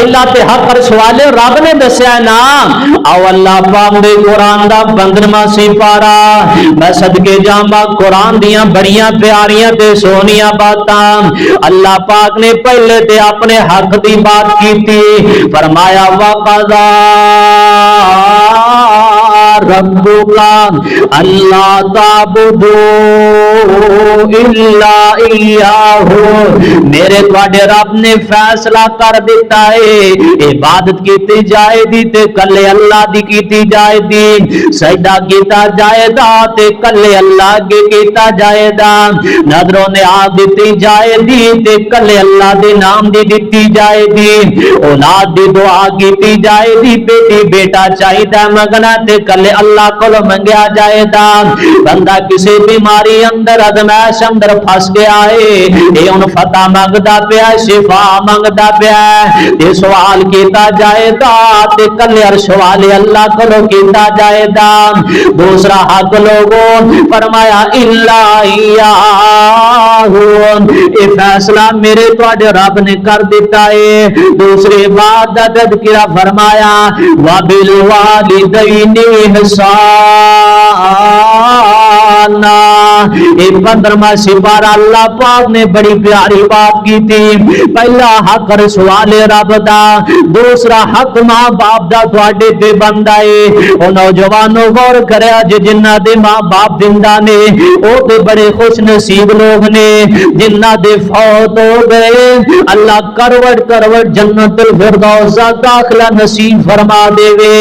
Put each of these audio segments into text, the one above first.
پہلا تے حق رسوالے رب نے دسیا نا او اللہ پاک دے قرآن دا 15واں سپارہ میں صدقے جاواں قرآن دیاں بڑیاں پیاریاں تے سونیاں باتاں اللہ پاک نے پہلے تے اپنے حق دی بات کیتی فرمایا وقضا ربک اللہ تعبدوا الا ایاہ میرے تواڈے رب نے فیصلہ کر دیتا ہے عبادت کیتی جائے دی تے کلے اللہ دی کیتی جائے دی سجدہ کیتا جائے دا تے کلے اللہ کے کیتا جائے دا نظروں نے آ دیتی جائے دی تے کلے اللہ دے نام دی دیتی جائے دی اولاد دی دعا کیتی جائے دی بیٹی بیٹا چاہیدا منگنا تے کلے اللہ کول منگیا جائے دا بندہ کسی بیماری اندر ادمائش اندر پھس گیا ہے اے ان فتح منگدا پیا شفا منگدا پیا تے سوال کیتا جائے دا تے کلے عرش والے اللہ کولو کیتا جائے دا دوسرا حق لوگوں فرمایا الا ایاہ اے فیصلہ میرے تواڈے رب نے کر دیتا ہے دوسری بات دا تذکرہ فرمایا وبالوالدین احسانا اے 15واں سپارہ اللہ پاک نے بڑی پیاری بات کی تھی پہلا حق رسوال رب دا دوسرا حق ماں باپ دا تواڈے تے بندا ہے او نوجوانوں غور کریا جنہاں دے ماں باپ زندہ نے او تے بڑے خوش نصیب لوگ نے جنہاں دے فوت ہو گئے اللہ کروڑ کروڑ جنت الفردوس داخلہ نصیب فرما دے وے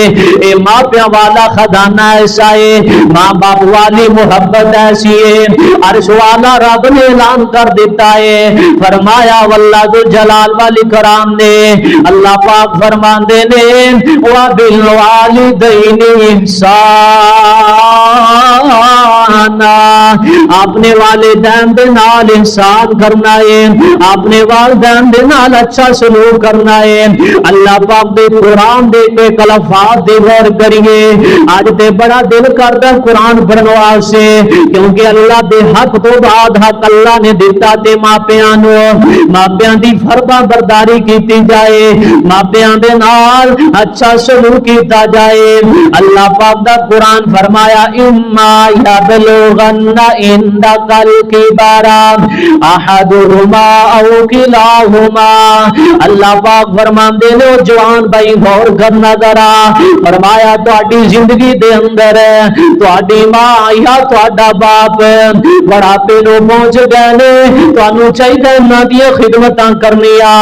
اے ماں پیاں والا خزانہ ایسا ہے ماں باپ والی محبت ایسی ہے عرش والا رب نے اعلان کر دیتا ہے فرمایا واللہ ذو جلال والی کرام نے اللہ پاک فرماندے نے وبالوالدین احسانا اپنے والدین دے نال احسان کرنا ہے اپنے والدین دے نال اچھا سلوک کرنا ہے اللہ پاک دے قرآن دے کے کلفات دے غور کریے آج تے بڑا دل کردا قرآن پڑھن واسطے کیونکہ اللہ دے حق تو بعد حق اللہ نے دیتا تے ماپیاں نو ماپیاں دی فرما برداری کیتی جائے ماپیاں دے نال اچھا سلوک کیتا جائے اللہ پاک دا قرآن فرمایا اما یبلغن عندک الکبر احدہما او کلاہما اللہ پاک فرماندے نے جوان بھائی غور کرنا ذرا فرمایا تہاڈی زندگی دے اندر تہاڈی ماں یا تہاڈا باپ بڑھاپے نو پہنچ گئے نے تانوں چاہیے انہاں دی خدمتاں کرنیاں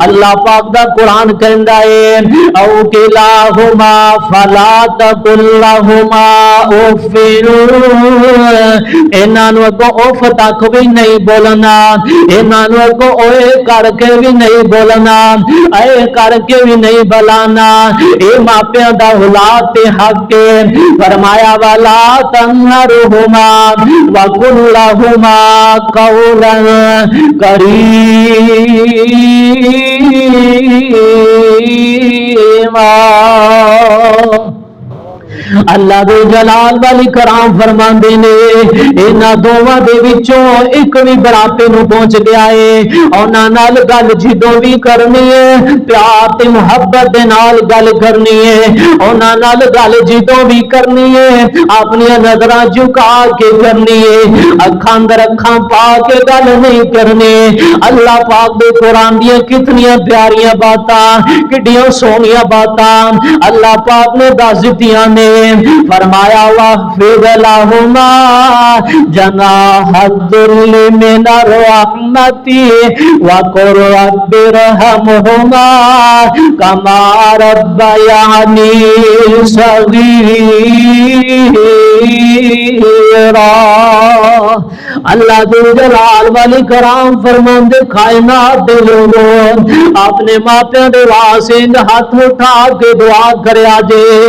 اللہ پاک دا قرآن کہندا ہے او کلاہما فلا تقل لهما اف انہاں نو کو اف تک بھی نہیں بولنا انہاں نو کو اوے کر کے بھی نہیں بولنا اے کر کے بھی نہیں بلانا اے ماپیاں دا اولاد تے حق ہے فرمایا والا تنہرہما وقل لهما قولا کریما اللہ دے جلال والی کرام فرماندے نے انہاں دوواں دے وچوں ایک بھی بڑھاپے نو پہنچ گیا ہے انہاں نال گل جدوں بھی کرنی ہے پیار تے محبت دے نال گل کرنی ہے انہاں نال گل جدوں بھی کرنی ہے اپنی نظراں جھکا کے کرنی ہے اکھاں اندر اکھاں پا کے گل نہیں کرنی اللہ پاک دے قرآن دیاں کتنیاں پیاریاں باتاں کڈیاں سونیاں باتاں اللہ پاک نے دس دتیاں نے فرمایا واخفض لهما جناح الذل من الرحمة وقل رب ارحمهما كما ربياني صغيرا اللہ ذو جلال والی کرام فرماندے کائنات دے لوگوں اپنے ماپیاں دے واسطے ہاتھ اٹھا کے دعا کریا جے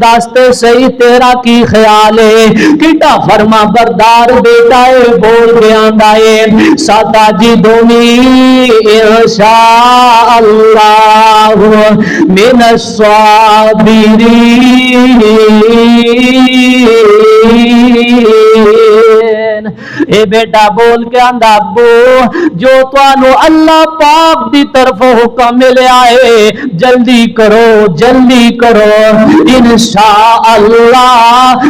دستے صحیح تیرا کی خیال ہے؟ کیٹا فرما بردار بیٹا ہے، بول کے آندا ہے سادا جی دونی انشاء اللہ من الصابرین۔ اے بیٹا بول کے آندا ابو جو تانوں اللہ پاک دی طرف حکم ملیا ہے جلدی کرو جلدی کرو، انشاءاللہ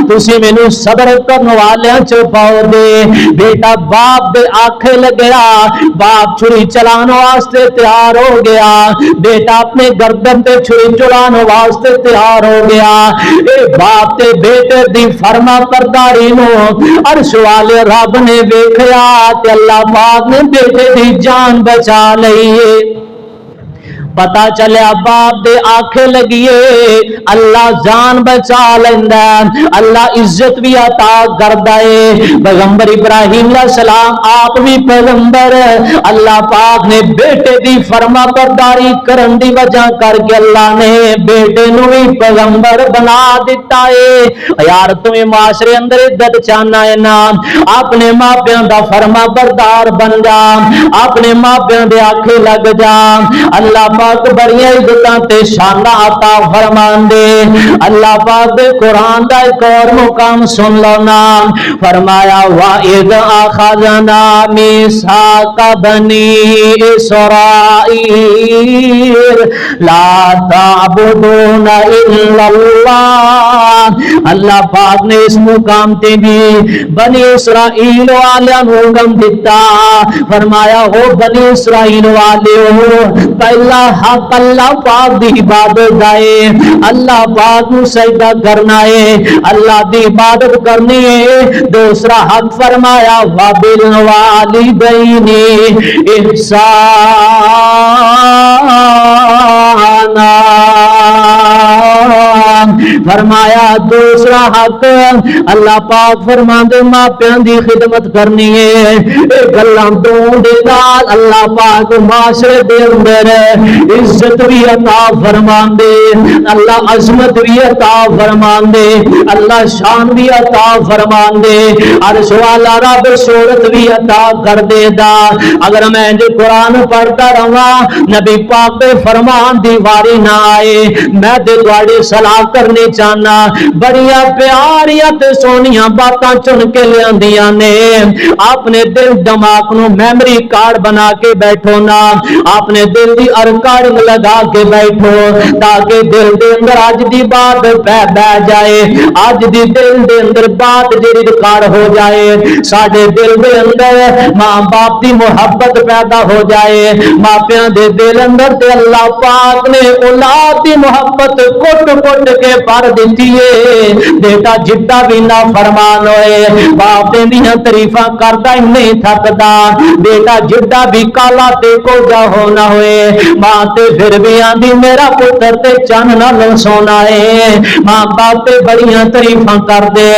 تسی مینوں صبر کرن والیاں چ پاؤ دے۔ بیٹا باپ دے آکھے لگیا، باپ چھری چلان واسطے تیار ہو گیا، بیٹا اپنے گردن تے چھری چلان واسطے تیار ہو گیا۔ اے باپ تے بیٹے دی فرما برداری نو عرش والے رب نے ویکھیا تے اللہ پاک نے بیٹے دی جان بچا لئی۔ پتا چلیا باپ دے آنکھیں لگیے اللہ جان بچا لیندا، اللہ عزت بھی عطا کردا ہے۔ پیغمبر ابراہیم علیہ السلام آپ بھی پیغمبر، اللہ پاک نے بیٹے دی فرما برداری کرن دی وجہ کر کے اللہ نے بیٹے نو بھی پیغمبر بنا دیتا ہے۔ یار تمہیں معاشرے اندر عزت چاہنا ہے نا، اپنے ماں پیوں دا فرما بردار بن جا، اپنے ماں پیوں دے آنکھیں لگ جا، اللہ پاک بڑی عزتاں تے شاناں عطا فرمان دے۔ اللہ پاک دے قرآن دا ایک اور مقام سن لو نا، فرمایا وَإِذْ أَخَذْنَا مِيثَاقَ بَنِي إِسْرَائِيلَ لَا تَعْبُدُونَ إِلَّا اللَّهَ۔ اللہ پاک نے اس مقام تے بھی بنی اسرائیل والیاں نوں حکم دیتا، فرمایا ہو بنی اسرائیل والےو پہلا حق اللہ پاک دی عبادت ہے، اللہ پاک نو سجدہ کرنا ہے، اللہ دی عبادت کرنی ہے۔ دوسرا حق فرمایا وَبِالْوَالِدَيْنِ إِحْسَانًا، فرمایا دوسرا حق اللہ پاک فرماندے ماں پیوں دی خدمت کرنی ہے۔ اے گلاں تو دے نال اللہ پاک معاشرے دے اندر عزت بھی عطا فرماندے، اللہ عظمت بھی عطا فرماندے، اللہ شان بھی عطا فرماندے، عرش والا رب شہرت بھی عطا کر دے دا۔ اگر میں جو قرآن پڑھتا رہا نبی پاک دے فرمان دی واری نہ آئے، میں دے تواڈی صلاح کرنی چاہنا، بڑیاں پیاریاں تے سونیاں باتاں چن کے لیاندیاں نے، اپنے دل دماغ نو میموری کارڈ بنا کے بیٹھو نا، اپنے دل دی ریکارڈنگ لگا کے بیٹھو تاکہ دل دے اندر اج دی بات بہ جائے، اج دی دل دے اندر بات جڑی ریکارڈ ہو جائے، ساڈے دل دے اندر ماں باپ دی محبت پیدا ہو جائے، ماپیاں دے دل اندر تے اللہ پاک نے اولاد دی محبت کٹ کٹ کے پر دیتی ہے۔ بیٹا جدا بھی نہ فرمان ہوئے باپ دیاں تعریفاں کردا ہی نہیں تھکدا، بیٹا جدا بھی کالا تے کو جا ہونا ہوئے، ماں تے پھر بھی آندی میرا پتر تے چن نال سونا ہے، ماں باپ تے بڑیاں تعریفاں کر دے۔